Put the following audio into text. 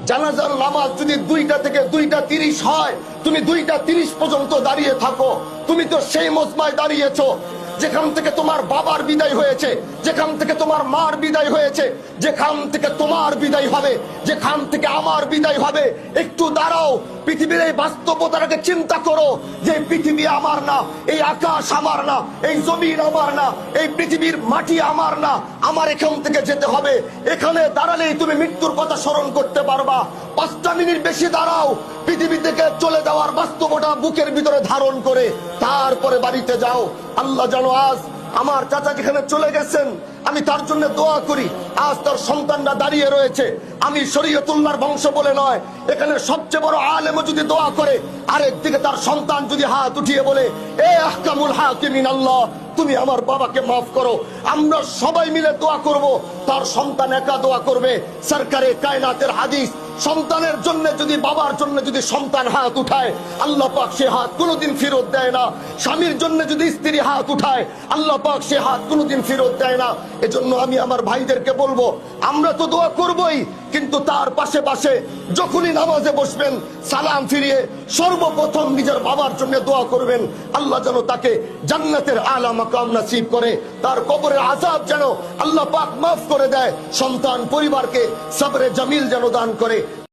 জানাজার নামাজ যদি 2টা থেকে 2টা 30 হয়, তুমি 2টা 30 পর্যন্ত দাঁড়িয়ে থাকো। তুমি তো সেই মজমায় দাঁড়িয়েছো যেখান থেকে তোমার বাবার বিদায় হয়েছে, যেখান থেকে তোমার মার বিদায় হয়েছে, যেখান থেকে তোমার বিদায় হবে, যেখান থেকে আমার বিদায় হবে। একটু দাঁড়াও, পৃথিবীর এই বাস্তবতাটাকে চিন্তা করো যে পৃথিবী আমার না, এই আকাশ আমার না, এই জমিন আমার না, এই পৃথিবীর মাটি আমার না, আমার এখান থেকে যেতে হবে। এখানে দাঁড়ালেই তুমি মৃত্যুর কথা স্মরণ করতে পারবা। 5টা মিনিট বেশি দাঁড়াও, পৃথিবী থেকে চলে যাওয়ার বাস্তবতা বুকের ভিতরে ধারণ করে তারপরে বাড়িতে যাও। আল্লাহ জানো আজ আমার চাচা যেখানে চলে গেছেন, আমি তার জন্য দোয়া করি। আজ তার সন্তানরা দাঁড়িয়ে রয়েছে। আমি শরীয়তুল্লাহর বংশ বলে নয়, এখানে সবচেয়ে বড় আলেমও যদি দোয়া করে, আরেকদিকে তার সন্তান যদি হাত উঠিয়ে বলে, এ আহকামুল হাকিমিন আল্লাহ, তুমি আমার বাবাকে মাফ করো, আমরা সবাই মিলে দোয়া করব। তার সন্তান একা দোয়া করবে। সরকারে কায়নাতের হাদিস, সন্তানের জন্য যদি, বাবার জন্য যদি সন্তান হাত উঠায়, আল্লাহ পাক সে হাত কোনোদিন ফেরত দেয় না। স্বামীর জন্য যদি স্ত্রী হাত উঠায়, আল্লাহ পাক সে হাত কোনোদিন ফেরত দেয় না। এজন্য আমি আমার ভাইদেরকে বলবো, আমরা তো দোয়া করবই, কিন্তু তার পাশে পাশে যখনই নামাজে বসবেন, সালাম ফিরিয়ে সর্বপ্রথম নিজের বাবার জন্য দোয়া করবেন। আল্লাহ যেন তাকে জান্নাতের আলা মাকাম নসিব করে, তার কবরের আযাব যেন আল্লাহ পাক মাফ করে দেয়, সন্তান পরিবারকে সবরে জামিল যেন দান করে।